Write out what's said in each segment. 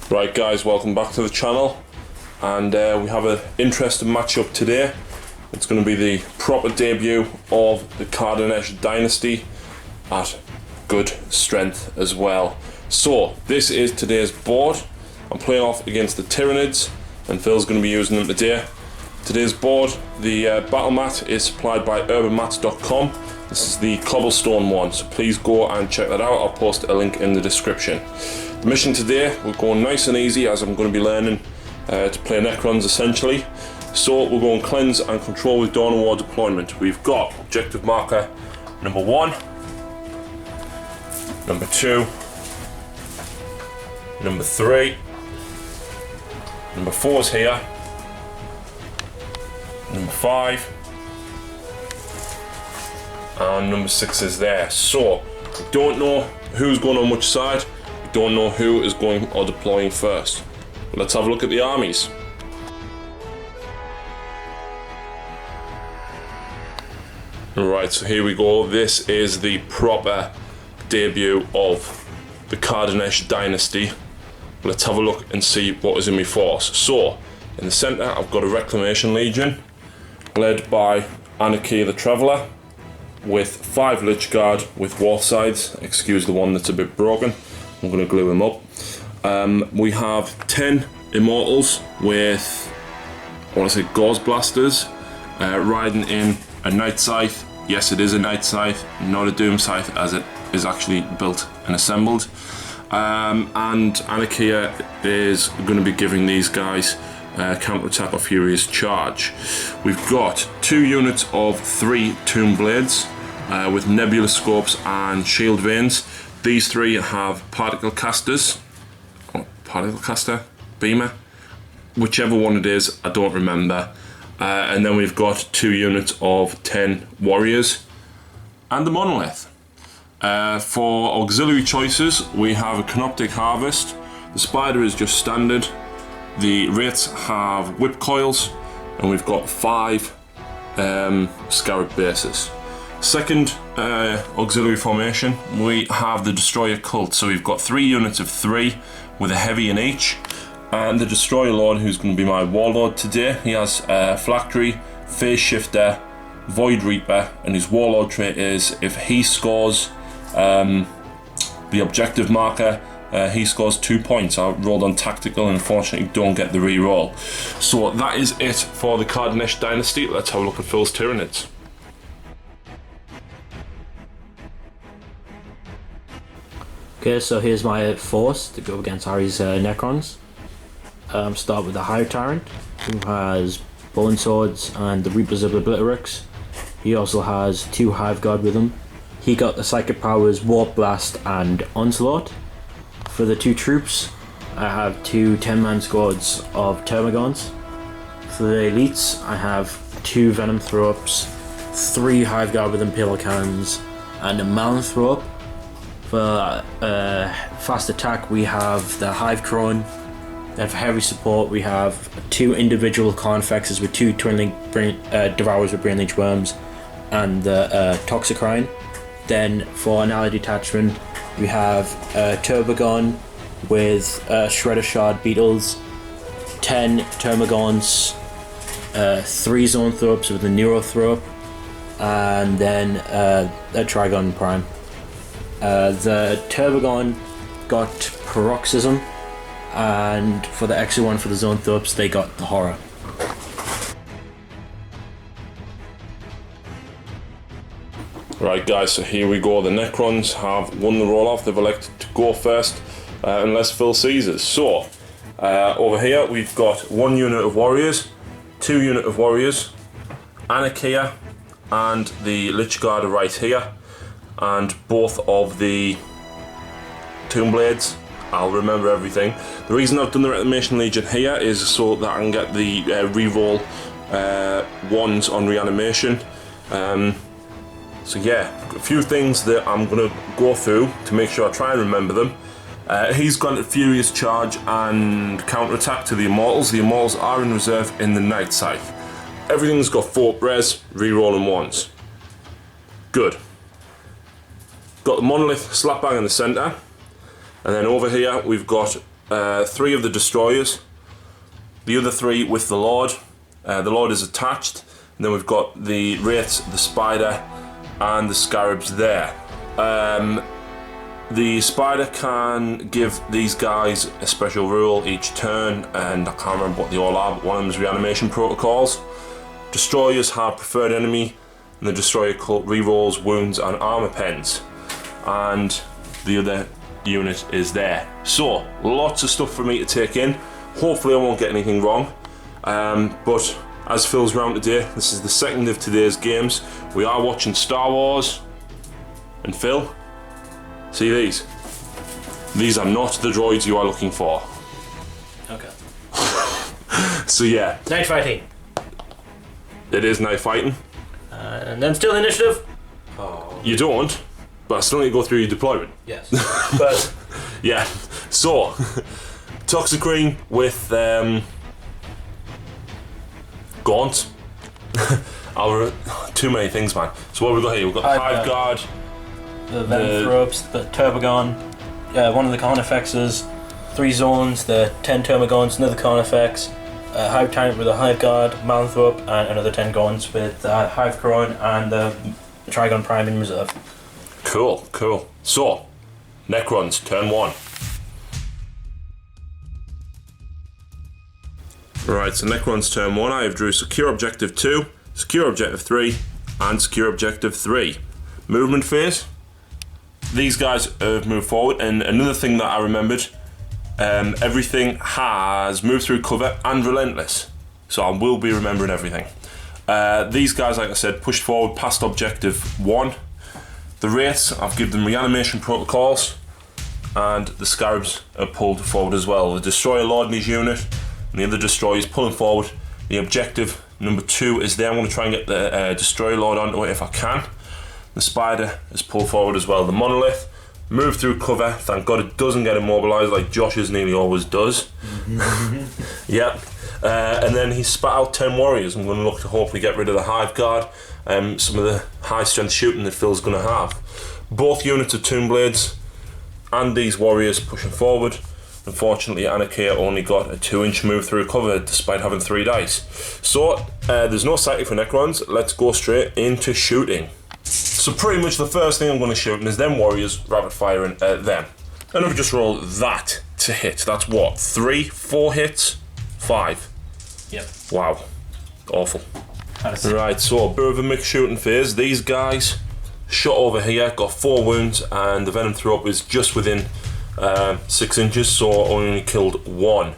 Right guys, welcome back to the channel, and we have an interesting matchup today. It's going to be the proper debut of the Tyranids dynasty at good strength as well. So this is today's board. I'm playing off against the Tyranids and Phil's going to be using them today. Today's board, the battle mat is supplied by urbanmats.com. This is the cobblestone one, so please go and check that out. I'll post a link in the description. The mission today, we're going nice and easy as I'm going to be learning to play Necrons essentially. So we're going cleanse and control with Dawn of War deployment. We've got objective marker number 1, number 2, number 3, number 4 is here, number 5, and number 6 is there. So we don't know who's going on which side, we don't know who is going or deploying first. Let's have a look at the armies. Right, so here we go. This is the proper debut of the Tyranids dynasty. Let's have a look and see what is in my force. So in the centre I've got a Reclamation Legion led by Anarchy the Traveller with 5 Lich Guard with Wall Sides. Excuse the one that's a bit broken, I'm going to glue him up. We have 10 Immortals with, I want to say, Gauze Blasters, riding in a Night Scythe. Yes, it is a Night Scythe, not a Doom Scythe, as it is actually built and assembled. And Anarchy is going to be giving these guys counter-attack or Furious Charge. We've got 2 units of 3 Tomb Blades with Nebula Scopes and Shield Veins. These 3 have Particle Casters, or Particle Caster, Beamer, whichever one it is, I don't remember. And then we've got 2 units of 10 Warriors and the Monolith. For auxiliary choices, we have a Canoptic Harvest. The Spider is just standard. The Wraiths have Whip Coils, and we've got 5 Scarab Bases. Second auxiliary formation, we have the Destroyer Cult. So we've got 3 units of 3 with a heavy in each. And the Destroyer Lord, who's going to be my Warlord today. He has Phylactery, Phase Shifter, Void Reaper, and his Warlord trait is if he scores the objective marker, he scores 2 points. I rolled on tactical and unfortunately don't get the re-roll. So that is it for the Tyranids dynasty. Let's have a look at Phil's Tyranids. Okay, so here's my force to go against Harry's Necrons. Start with the High Tyrant, who has Bone Swords and the Reapers of Obliterix. He also has 2 Hive Guard with him. He got the Psychic Powers Warp Blast and Onslaught. For the 2 troops, I have 2 10-man squads of Termagants. For the elites, I have 2 Venom Throw-Ups, 3 Hive Guard with Imperial Cannons, and a Malin Throw-Up. For fast attack, we have the Hive Crone. Then for heavy support, we have 2 individual Carnifexes with 2 Devourers with Brain Leech Worms and the Toxicrine. Then for an allied detachment, we have Turbogon with Shredder Shard Beetles, 10 Termagants, 3 Zone Throw-Ups with a Neuro Throw-Up, and then a Trigon Prime. The Turbogon got Paroxysm, and for the extra one for the Zone Throw-Ups, they got the Horror. Right guys, so here we go. The Necrons have won the roll-off. They've elected to go first unless Phil seizes. So over here we've got 1 unit of Warriors, 2 unit of Warriors, Anarchy and the Lich Guard are right here, and both of the Tomb Blades. I'll remember everything. The reason I've done the Reclamation Legion here is so that I can get the reroll ones on reanimation. So yeah, a few things that I'm going to go through to make sure I try and remember them. He's granted Furious Charge and Counterattack to the Immortals. The Immortals are in reserve in the Night Scythe. Everything's got 4 res, rerolling 1s. Good. Got the Monolith slap bang in the centre. And then over here we've got 3 of the destroyers, the other 3 with the Lord. The Lord is attached, and then we've got the Wraiths, the Spider, and the Scarabs there. The Spider can give these guys a special rule each turn, and I can't remember what they all are, but one of them is reanimation protocols. Destroyers have preferred enemy, and the Destroyer cult rerolls wounds and armor pens, and the other unit is there. So lots of stuff for me to take in. Hopefully I won't get anything wrong, but as Phil's round today, this is the second of today's games. We are watching Star Wars, and Phil, see these? These are not the droids you are looking for. Okay. So yeah. Night fighting. It is night fighting. And then still initiative. Oh. You don't, but I still need to go through your deployment. Yes. But yeah. So, Toxicrene with Gaunt. Too many things, man. So what have we got here? We've got Hive Guard. The Venomthropes, the Turbogon, one of the Carnifexes, 3 zones, the 10 Termagons, another Carnifex, Hive Tyrant with a Hive Guard, Malanthrop, and another 10 Gons with Hive Crown and the Trigon Prime in reserve. Cool, cool. So, Necrons, turn 1. Right, so Necrons turn 1, I have drew Secure Objective 2, Secure Objective 3, and Secure Objective 3. Movement phase. These guys have moved forward, and another thing that I remembered, everything has moved through cover and relentless, so I will be remembering everything. These guys, like I said, pushed forward past Objective 1. The Wraiths, I've given them reanimation protocols, and the Scarabs are pulled forward as well. The Destroyer Lord and his unit, and the other Destroyer is pulling forward. The Objective number 2 is there. I'm going to try and get the Destroyer Lord onto it if I can. The Spider is pulled forward as well. The Monolith moved through cover. Thank God it doesn't get immobilised like Josh's nearly always does. Yep. And then he spat out 10 warriors. I'm going to look to hopefully get rid of the Hive Guard. Some of the high strength shooting that Phil's going to have. Both units of Tombblades and these warriors pushing forward. Unfortunately, Anarchy only got a 2-inch move through cover despite having 3 dice. So, there's no sighting for Necrons. Let's go straight into shooting. So pretty much the first thing I'm going to shoot is them warriors rapid firing at them. And if we just roll that to hit, that's what? 3, 4 hits? 5. Yep. Wow. Awful. Right, so a bit of a mixed shooting phase. These guys shot over here, got 4 wounds, and the Venomthrope is just within 6 inches, so only killed 1.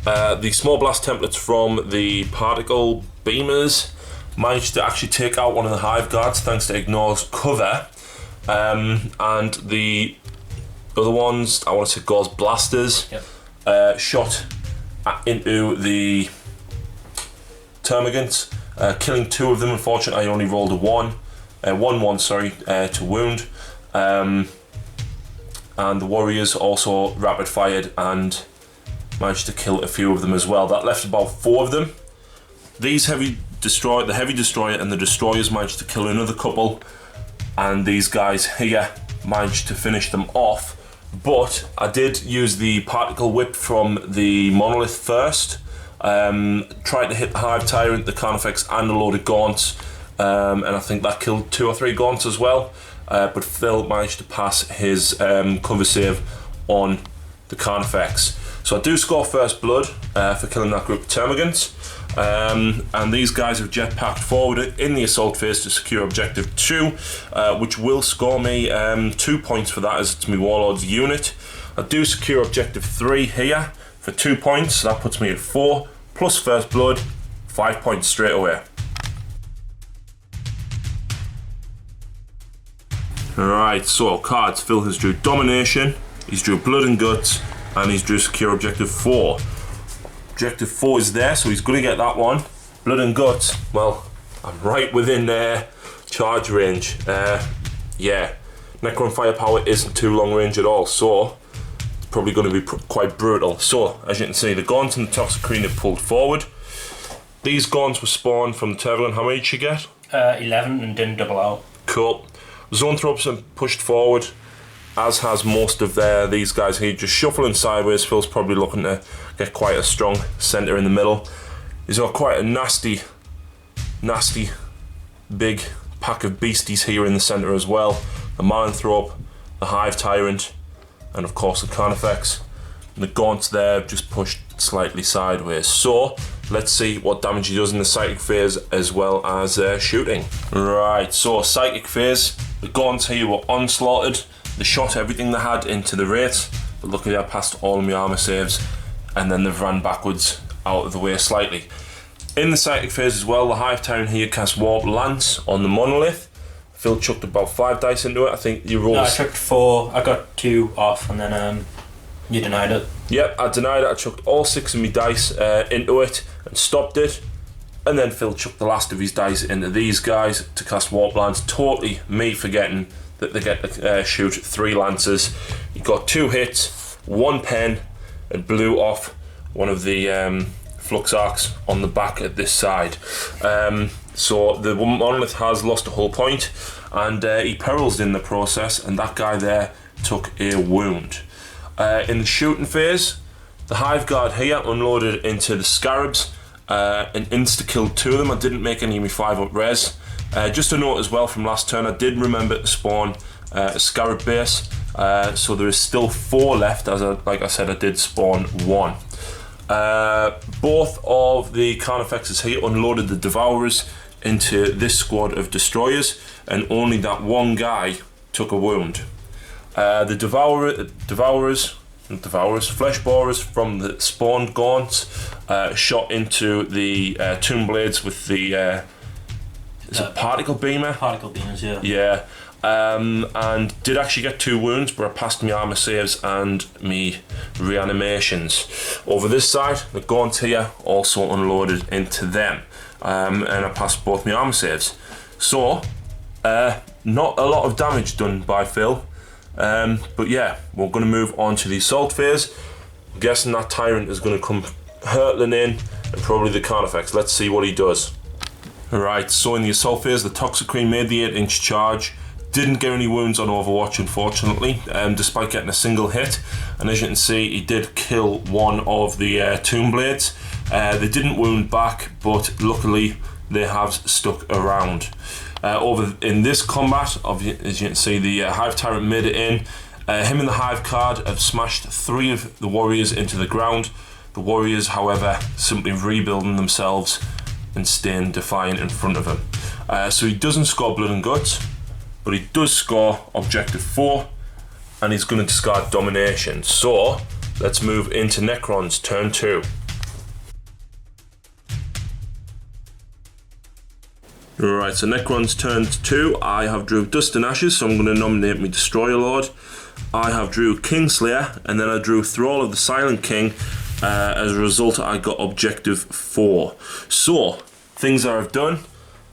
The small blast templates from the particle beamers managed to actually take out one of the Hive Guards thanks to Ignore's cover, and the other ones, I want to say Gore's blasters, shot into the Termagants, killing 2 of them. Unfortunately, I only rolled a 1 to wound, and the warriors also rapid fired and managed to kill a few of them as well. That left about 4 of them. These the heavy destroyer and the destroyers managed to kill another couple, and these guys here managed to finish them off. But I did use the particle whip from the Monolith first. Tried to hit the Hive Tyrant, the Carnifex, and a load of Gaunts, and I think that killed 2 or 3 Gaunts as well. But Phil managed to pass his cover save on the Carnifex. So I do score first blood for killing that group of Termagants. And these guys have jetpacked forward in the assault phase to secure Objective 2, which will score me 2 points for that, as it's my Warlord's unit. I do secure Objective 3 here for 2 points, so that puts me at 4, plus first blood, 5 points straight away. Alright, so cards. Phil has drew Domination, he's drew Blood and Guts, and he's drew Secure Objective 4. Objective 4 is there, so he's going to get that one. Blood and Guts, well, I'm right within charge range. Yeah, Necron Firepower isn't too long range at all, so it's probably going to be quite brutal. So, as you can see, the Gaunts and the Toxicrene have pulled forward. These Gaunts were spawned from the Turbogon. How many did you get? 11 and didn't double out. Cool. Zoanthropes have pushed forward, as has most of these guys here, just shuffling sideways. Phil's probably looking to get quite a strong centre in the middle. He's got quite a nasty big pack of beasties here in the centre as well. The Malanthrope, the Hive Tyrant, and of course the Carnifex. And the Gaunts there just pushed slightly sideways. So let's see what damage he does in the Psychic phase as well as shooting. Right, so Psychic phase, the Gaunts here were onslaughted. They shot everything they had into the Wraiths, but luckily I passed all of my armour saves, and then they've ran backwards out of the way slightly. In the Psychic phase as well, the Hive Tyrant here cast Warp Lance on the Monolith. Phil chucked about 5 dice into it. I think you rolled... No, I chucked 4, I got 2 off, and then you denied it. Yep, I denied it. I chucked all 6 of my dice into it and stopped it. And then Phil chucked the last of his dice into these guys to cast Warp Lance. Totally me forgetting that they get to shoot 3 lances. He got 2 hits, 1 pen, and blew off one of the flux arcs on the back at this side. So the Monolith has lost a whole point, and he perils in the process, and that guy there took a wound. In the shooting phase, the Hive Guard here unloaded into the Scarabs and insta-killed 2 of them. I didn't make any of my 5-up res. Just a note as well from last turn, I did remember to spawn a Scarab base, so there is still 4 left. Like I said, I did spawn 1. Both of the Carnifexes here unloaded the Devourers into this squad of Destroyers, and only that one guy took a wound. The Devourers, Flesh Borers from the spawned Gaunts shot into the Tomb Blades with the Particle Beamer? Particle Beamers, yeah. Yeah. And did actually get 2 wounds, but I passed my armour saves and me reanimations. Over this side, the Gaunts here also unloaded into them, and I passed both my armour saves. So, not a lot of damage done by Phil, but yeah, we're going to move on to the Assault phase. I'm guessing that Tyrant is going to come hurtling in, and probably the Carnifex. Let's see what he does. Alright, so in the Assault phase, the Toxic Queen made the 8-inch charge. Didn't get any wounds on Overwatch, unfortunately, despite getting a single hit. And as you can see, he did kill one of the Tomb Blades. They didn't wound back, but luckily they have stuck around. Over in this combat, as you can see, the Hive Tyrant made it in. Him and the Hive card have smashed 3 of the warriors into the ground. The warriors, however, simply rebuilding themselves and staying defiant in front of him. So he doesn't score Blood and Guts, but he does score Objective 4, and he's going to discard Domination. So let's move into Necrons, turn 2. Alright, so Necrons turn 2. I have drew Dust and Ashes, so I'm going to nominate my Destroyer Lord. I have drew Kingslayer, and then I drew Thrall of the Silent King. As a result, I got Objective 4. So, things that I've done.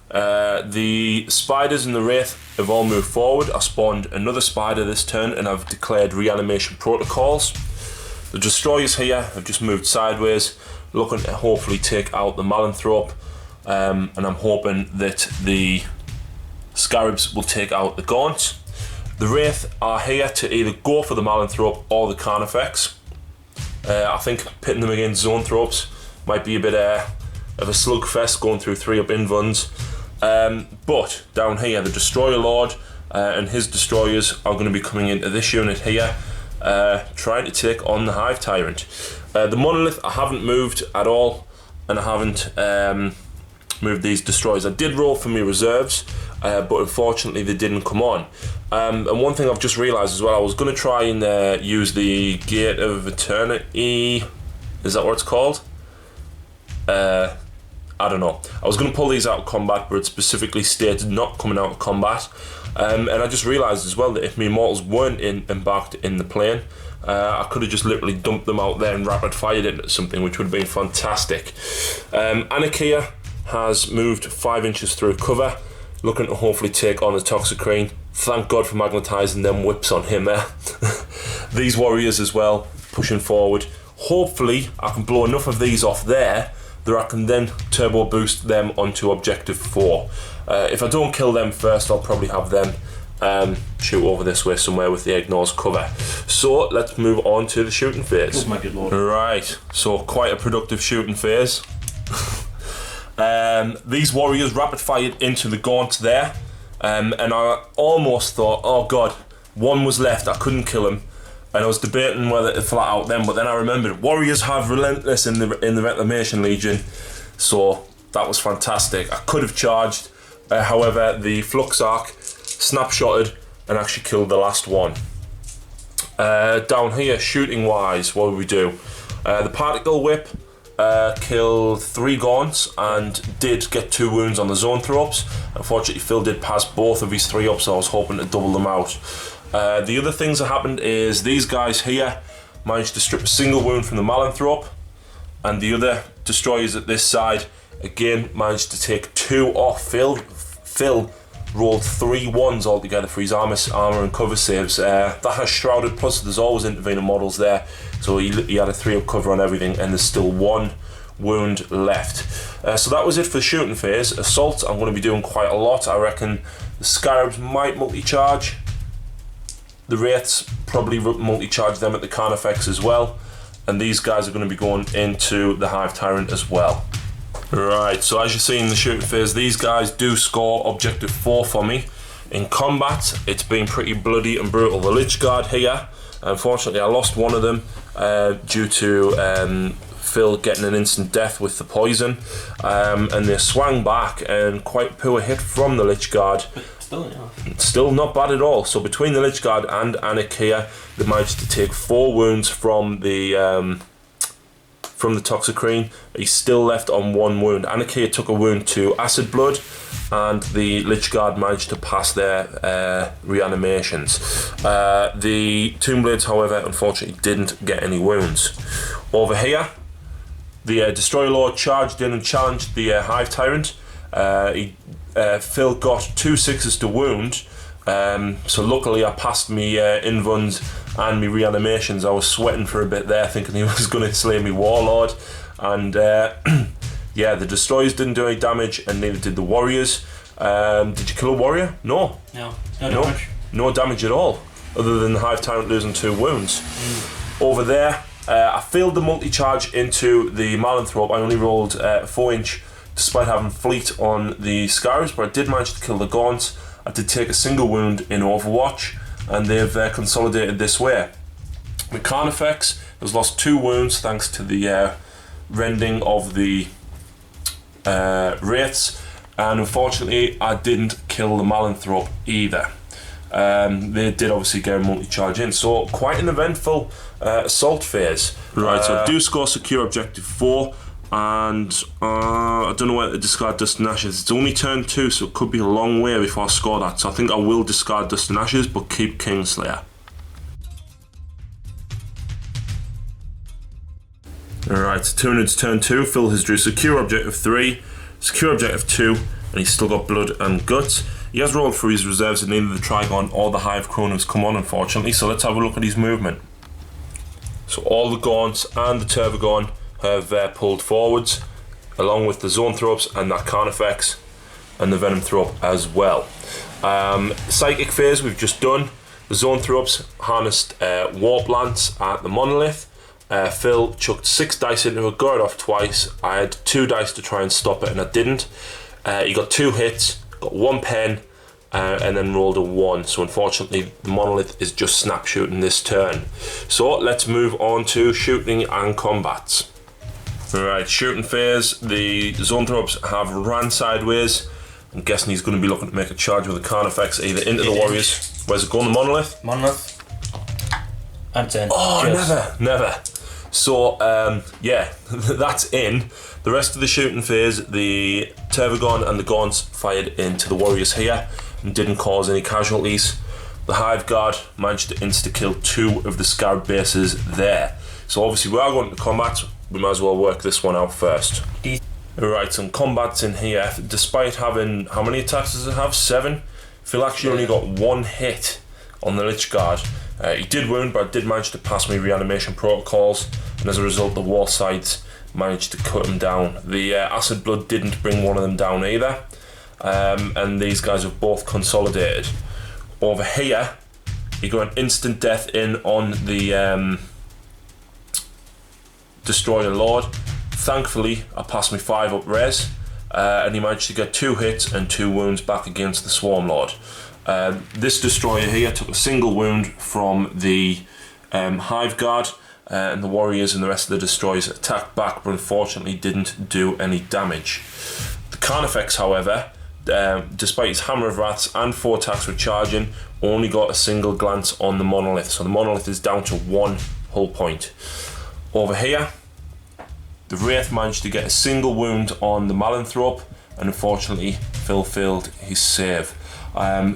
The Spiders and the Wraith have all moved forward. I spawned another Spider this turn, and I've declared reanimation protocols. The Destroyers here have just moved sideways, looking to hopefully take out the Malanthrope, and I'm hoping that the Scarabs will take out the Gaunts. The Wraith are here to either go for the Malanthrope or the Carnifex. I think pitting them against Zoanthropes might be a bit of a slugfest going through 3-up invuns. But down here, the Destroyer Lord and his Destroyers are going to be coming into this unit here, trying to take on the Hive Tyrant. The Monolith I haven't moved at all, and I haven't moved these Destroyers. I did roll for my reserves, but unfortunately they didn't come on. And one thing I've just realised as well, I was going to try and use the Gate of Eternity. Is that what it's called? I don't know. I was going to pull these out of combat, but it specifically stated not coming out of combat. And I just realised as well that if my Immortals weren't embarked in the plane, I could have just literally dumped them out there and rapid fired into something, which would have been fantastic. Anakia has moved 5 inches through cover, looking to hopefully take on the Toxic Queen. Thank God for magnetising them whips on him there. These warriors as well, pushing forward. Hopefully I can blow enough of these off there that I can then turbo boost them onto Objective 4. If I don't kill them first, I'll probably have them shoot over this way somewhere with the Eggnose cover. So let's move on to the shooting phase. Oh my good lord. Right, so quite a productive shooting phase. These warriors rapid fired into the gaunt there, and I almost thought, oh god, one was left, I couldn't kill him, and I was debating whether to flat out them, but then I remembered warriors have relentless in the Reclamation Legion, so that was fantastic. I could have charged, however the Flux Arc snapshotted and actually killed the last one. Down here, shooting wise, what did we do? The Particle Whip killed 3 gaunts and did get 2 wounds on the Zoanthropes. Unfortunately, Phil did pass both of his 3 up, so I was hoping to double them out. The other things that happened is these guys here managed to strip a single wound from the Malanthrope, and the other destroyers at this side again managed to take 2 off. Phil rolled 3 1s altogether for his armor and cover saves. That has Shrouded, plus there's always intervening models there, so he had a 3-up cover on everything, and there's still 1 wound left. So that was it for the shooting phase. Assault, I'm going to be doing quite a lot. I reckon the Scarabs might multi-charge. The Wraiths probably multi-charge them at the Carnifex as well, and these guys are going to be going into the Hive Tyrant as well. Right, so as you see in the shooting phase, these guys do score objective 4 for me. In combat, it's been pretty bloody and brutal. The Lich Guard here, unfortunately I lost one of them due to Phil getting an instant death with the poison, and they swang back, and quite poor hit from the Lich Guard. Still not bad at all. So between the Lich Guard and Anik here, they managed to take 4 wounds from the Toxicrene. He's still left on 1 wound. Anakia took a wound to Acid Blood, and the Lich Guard managed to pass their reanimations. The Tombblades, however, unfortunately didn't get any wounds. Over here, the Destroyer Lord charged in and challenged the Hive Tyrant. Phil got 2 6s to wound, so luckily I passed me invuns and me reanimations. I was sweating for a bit there, thinking he was going to slay me Warlord, and yeah, the Destroyers didn't do any damage, and neither did the Warriors. Did you kill a Warrior? No damage. No damage at all, other than the Hive Tyrant losing 2 wounds. Over there, I failed the multi-charge into the Malanthrope. I only rolled 4-inch despite having fleet on the Scarabs, but I did manage to kill the Gaunts. I did take a single wound in Overwatch, and they've consolidated this way. The Carnifex has lost 2 wounds thanks to the rending of the Wraiths, and unfortunately I didn't kill the Malanthrope either. They did obviously get a multi-charge in, so quite an eventful assault phase. Right, so do score secure objective 4, and I don't know whether to discard Dust and Ashes. It's only turn 2, so it could be a long way before I score that, so I think I will discard Dust and Ashes but keep Kingslayer. Alright, so Tyranids turn 2. Phil has drew secure objective 3, secure objective 2, and he's still got Blood and Guts. He has rolled for his reserves, and neither the Trigon or the Hive Crone has come on, unfortunately, so let's have a look at his movement. So all the Gaunts and the Tervagon have pulled forwards, along with the Zoanthropes and that Carnifex and the Venomthrope as well. Psychic phase we've just done. The Zoanthropes harnessed Warp Lance at the Monolith. Phil chucked 6 dice into it, got it off twice. I had 2 dice to try and stop it, and I didn't. He got 2 hits, got 1 pen, and then rolled a 1. So unfortunately, the Monolith is just snap shooting this turn. So let's move on to shooting and combats. Alright, shooting phase. The Zoanthropes have ran sideways. I'm guessing he's going to be looking to make a charge with the Carnifex either into the Warriors. Where's it going, the Monolith? Monolith. And 10. Oh, never. So, yeah, that's in. The rest of the shooting phase, the Tervagon and the Gaunts fired into the Warriors here and didn't cause any casualties. The Hive Guard managed to insta-kill 2 of the Scarab bases there. So obviously we are going to combat. We might as well work this one out first. Alright, some combats in here. Despite having, how many attacks does it have? 7? Phil actually only got 1 hit on the Lich Guard. He did wound, but did manage to pass me reanimation protocols, and as a result the wall sides managed to cut him down. The Acid Blood didn't bring one of them down either, and these guys have both consolidated. Over here, you got an instant death in on the Destroyer Lord. Thankfully, I passed my 5 up res, and he managed to get 2 hits and 2 wounds back against the Swarm Lord. This Destroyer here took a single wound from the Hive Guard, and the Warriors and the rest of the Destroyers attacked back, but unfortunately didn't do any damage. The Carnifex, however, despite his Hammer of Wraths and 4 attacks with charging, only got a single glance on the Monolith, so the Monolith is down to 1 hull point. Over here, the Wraith managed to get a single wound on the Malanthrope, and unfortunately Phil failed his save.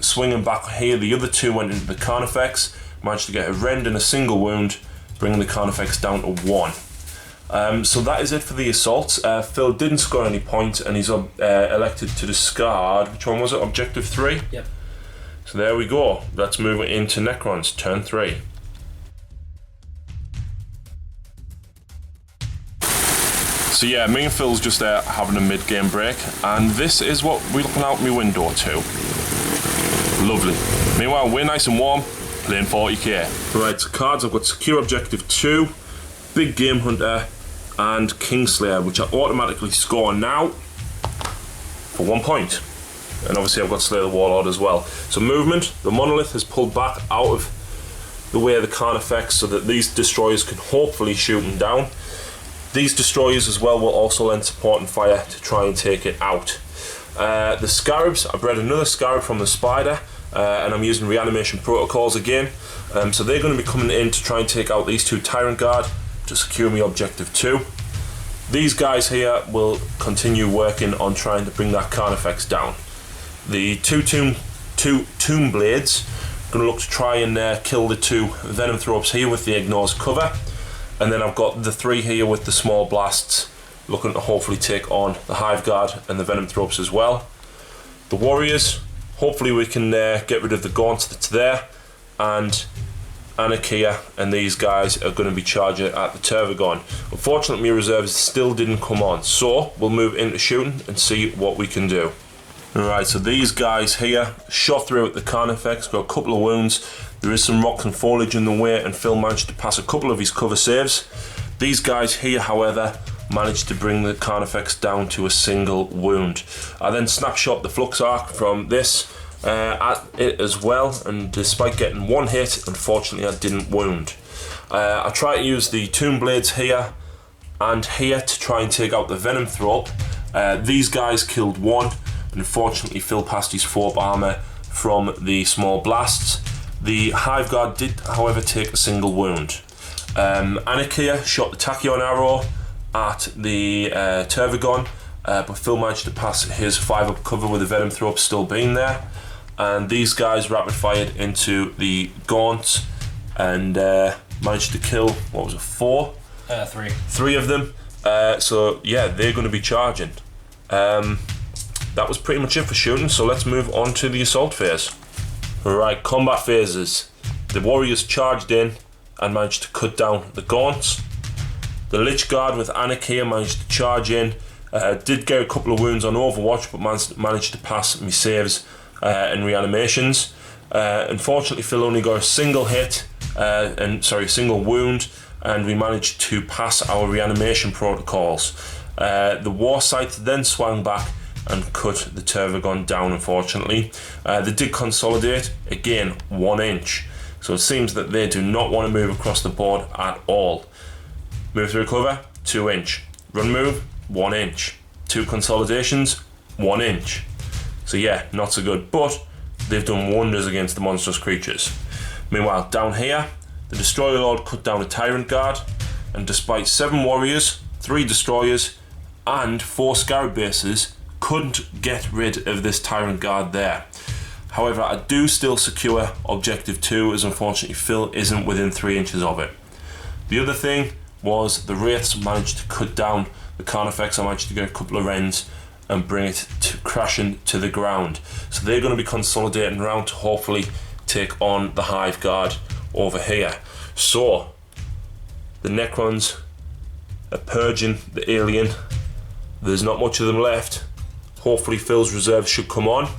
Swinging back here, the other 2 went into the Carnifex, managed to get a rend and a single wound, bringing the Carnifex down to 1. So that is it for the assaults. Phil didn't score any points, and he's elected to discard, which one was it, objective 3? Yep. So there we go. Let's move into Necrons, turn 3. So yeah, me and Phil's just there having a mid-game break, and this is what we're looking out my window to. Lovely. Meanwhile, we're nice and warm, playing 40k. Right, so cards, I've got Secure Objective 2, Big Game Hunter, and Kingslayer, which I automatically score now for 1 point. And obviously I've got Slayer the Warlord as well. So movement, the Monolith has pulled back out of the way of the Carnifex so that these destroyers can hopefully shoot him down. These destroyers as well will also lend support and fire to try and take it out. The Scarabs, I bred another Scarab from the Spider, and I'm using reanimation protocols again. So they're going to be coming in to try and take out these 2 Tyrant Guard to secure me objective 2. These guys here will continue working on trying to bring that Carnifex down. The two Tomb Blades are going to look to try and kill the 2 Venom Thropes here with the Ignores cover. And then I've got the 3 here with the small blasts, looking to hopefully take on the Hive Guard and the Venom Thropes as well. The Warriors, hopefully we can get rid of the Gaunt that's there, and Anakia and these guys are going to be charging at the Tervagon. Unfortunately, my reserves still didn't come on, so we'll move into shooting and see what we can do. Alright, so these guys here shot through at the Carnifex, got a couple of wounds. There is some rocks and foliage in the way, and Phil managed to pass a couple of his cover saves. These guys here, however, managed to bring the Carnifex down to a single wound. I then snapshot the Flux Arc from this at it as well, and despite getting 1 hit, unfortunately I didn't wound. I tried to use the Tomb Blades here and here to try and take out the Venom Thrope. These guys killed 1, and unfortunately Phil passed his 4 armor from the small blasts. The Hive Guard did, however, take a single wound. Anakia shot the Tachyon arrow at the Tervagon, but Phil managed to pass his 5 up cover with the Venom Thrope still being there. And these guys rapid fired into the Gaunt and managed to kill, what was it, 4? 3. 3 of them. So yeah, they're going to be charging. That was pretty much it for shooting, so let's move on to the assault phase. Right, combat phases. The Warriors charged in and managed to cut down the Gaunts. The Lich Guard with Anakia managed to charge in. Did get a couple of wounds on Overwatch, but managed to pass me saves and reanimations. Unfortunately, Phil only got a single hit, single wound, and we managed to pass our reanimation protocols. The War Scythe then swung back and cut the Tervagon down, unfortunately. They did consolidate, again, 1 inch. So it seems that they do not want to move across the board at all. Move to recover, 2 inch. Run move, 1 inch. 2 consolidations, 1 inch. So yeah, not so good, but they've done wonders against the monstrous creatures. Meanwhile, down here, the Destroyer Lord cut down a Tyrant Guard, and despite 7 Warriors, 3 Destroyers, and 4 Scarab bases, couldn't get rid of this Tyrant Guard there. However, I do still secure Objective 2, as unfortunately Phil isn't within 3 inches of it. The other thing was the Wraiths managed to cut down the Carnifex. I managed to get a couple of rends and bring it to crashing to the ground. So they're going to be consolidating around to hopefully take on the Hive Guard over here. So the Necrons are purging the alien. There's not much of them left. Hopefully Phil's reserves should come on.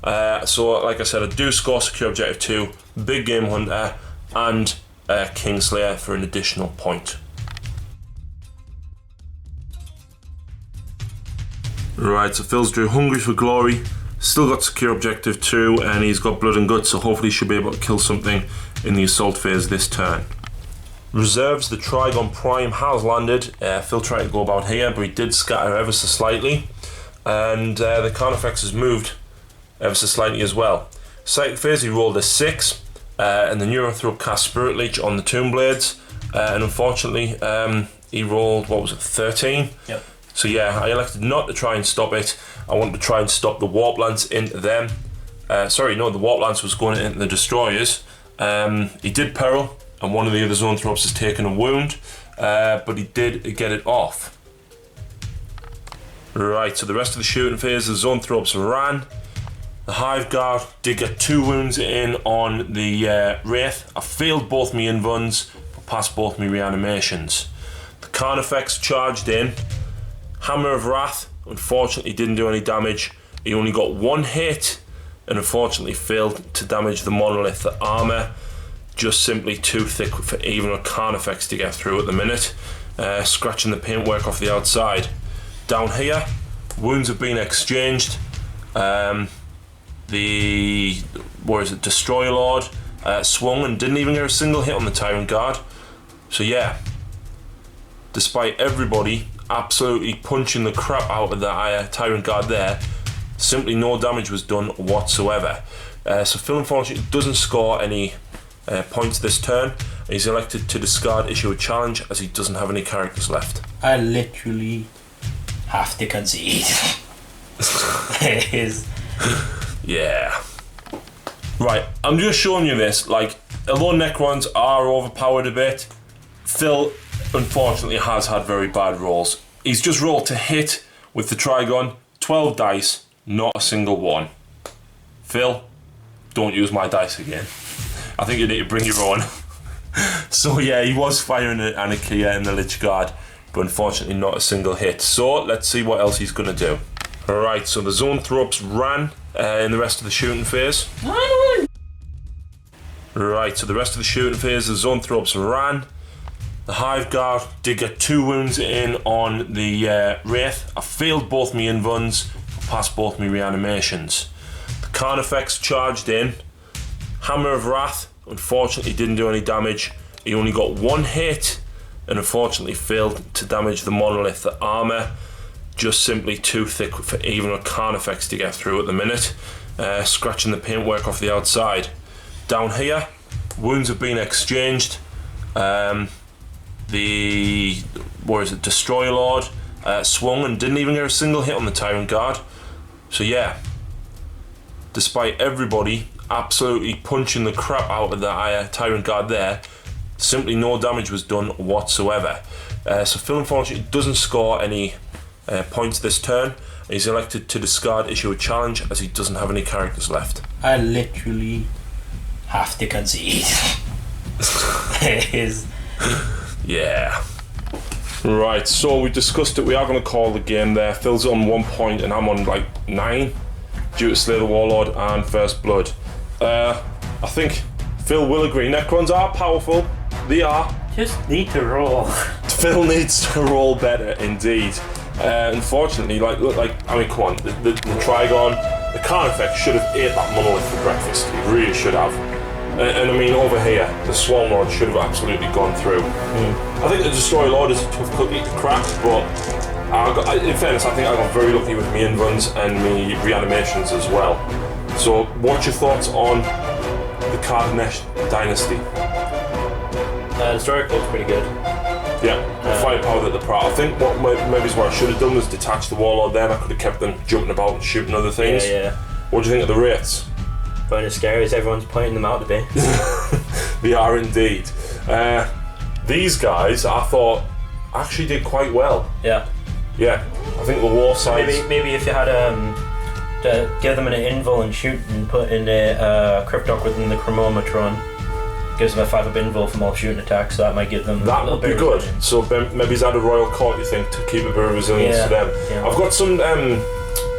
So like I said, I do score Secure Objective 2, Big Game Hunter, and Kingslayer for an additional point. Right, so Phil's drew Hungry for Glory, still got Secure Objective 2, and he's got Blood and Guts, so hopefully he should be able to kill something in the assault phase this turn. Reserves, the Trigon Prime has landed. Phil tried to go about here, but he did scatter ever so slightly, and the Carnifex has moved ever so slightly as well. Psychic phase, he rolled a 6, and the Neurothrope cast Spirit Leech on the Tomb Blades, and unfortunately he rolled, what was it, 13? Yep. So yeah, I elected not to try and stop it. I wanted to try and stop the Warp Lance into them. Sorry, no, the Warp Lance was going into the Destroyers. He did peril, and one of the other Zoanthropes has taken a wound, but he did get it off. Right, so the rest of the shooting phase, the Zoanthropes ran. The Hive Guard did get 2 wounds in on the Wraith. I failed both my invuns, but passed both my reanimations. The Carnifex charged in. Hammer of Wrath, unfortunately didn't do any damage. He only got 1 hit, and unfortunately failed to damage the Monolith. The armour, just simply too thick for even a Carnifex to get through at the minute. Scratching the paintwork off the outside. Down here, wounds have been exchanged. The Destroyer Lord swung and didn't even get a single hit on the Tyrant Guard. So yeah, despite everybody absolutely punching the crap out of the Tyrant Guard there, simply no damage was done whatsoever. So Phil unfortunately doesn't score any points this turn. He's elected to discard, issue a challenge, as he doesn't have any characters left. I literally have to concede. It is. Yeah. Right, I'm just showing you this. Like, although Necrons are overpowered a bit, Phil unfortunately has had very bad rolls. He's just rolled to hit with the Trigon, 12 dice, not a single one. Phil, don't use my dice again. I think you need to bring your own. So yeah, he was firing at Anakia in the Lich Guard, but unfortunately not a single hit. So let's see what else he's going to do. Alright, so the Zoanthropes ran in the rest of the shooting phase. Right, so the rest of the shooting phase, the Zoanthropes ran. The Hive Guard did get 2 wounds in on the Wraith. I failed both my invuns, passed both my reanimations. The Carnifex charged in. Hammer of Wrath, unfortunately didn't do any damage. He only got 1 hit, and unfortunately failed to damage the Monolith. The armour, just simply too thick for even a Carnifex to get through at the minute. Scratching the paintwork off the outside. Down here, wounds have been exchanged. The Destroyer Lord swung and didn't even get a single hit on the Tyrant Guard. So yeah, despite everybody absolutely punching the crap out of the Tyrant Guard there, simply no damage was done whatsoever. So Phil unfortunately doesn't score any points this turn. He's elected to discard, issue a challenge, as he doesn't have any characters left. I literally have to concede. It is. Yeah. Right, so we discussed it. We are going to call the game there. Phil's on 1 point and I'm on like 9 due to Slay the Warlord and First Blood. I think Phil will agree. Necrons are powerful. They are. Just need to roll. Phil needs to roll better, indeed. Unfortunately, come on, the Trigon, the Carnifex should have ate that Monolith for breakfast. He really should have. And I mean, over here, the Swarm Lord should have absolutely gone through. I think the Destroyer Lord is a tough cookie to crack, but in fairness, I think I got very lucky with my invuns and my reanimations as well. So, what's your thoughts on the Cardanesh Dynasty? The story looks pretty good. Yeah, the firepower that they're proud. I think what maybe is what I should have done was detach the Warlord then. I could have kept them jumping about and shooting other things. Yeah. What do you think of the Wraiths? Kind of scary as everyone's pointing them out to be. They are indeed. These guys, I thought, actually did quite well. Yeah. Yeah, I think the war side. Maybe if you had to give them an invul and shoot and put in a Cryptok within the Chromometron, gives them a 5-up invul from all shooting attacks, so that might give them that a little would be bit good. of resilience. So maybe he's had a Royal Court, you think, to keep a bit of resilience to them. Yeah. I've got some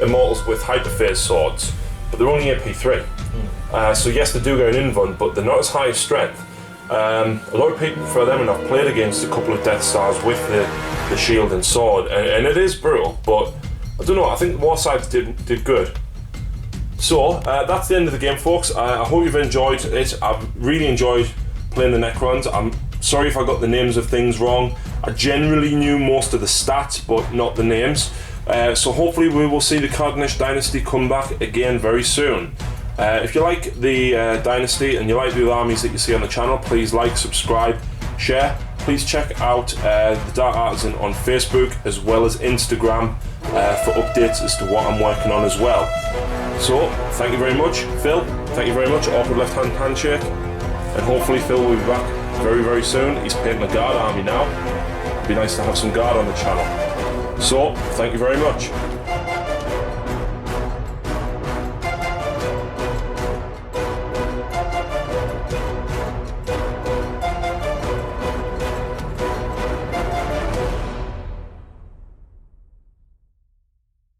Immortals with Hyperphase swords, but they're only AP3. So yes, they do get an invuln, but they're not as high as strength. A lot of people prefer them, and I've played against a couple of Death Stars with the shield and sword, and it is brutal, but I don't know, I think the war sides did good. So that's the end of the game, folks. I hope you've enjoyed it. I've really enjoyed playing the Necrons. I'm sorry if I got the names of things wrong. I generally knew most of the stats, but not the names. So hopefully we will see the Cardanesh Dynasty come back again very soon. If you like the Dynasty and you like the other armies that you see on the channel, please like, subscribe, share. Please check out the Dark Artisan on Facebook as well as Instagram for updates as to what I'm working on as well. So, thank you very much, Phil. Thank you very much. Awkward left-hand handshake. And hopefully Phil will be back very, very soon. He's painting a guard army now. It'd be nice to have some guard on the channel. So, thank you very much.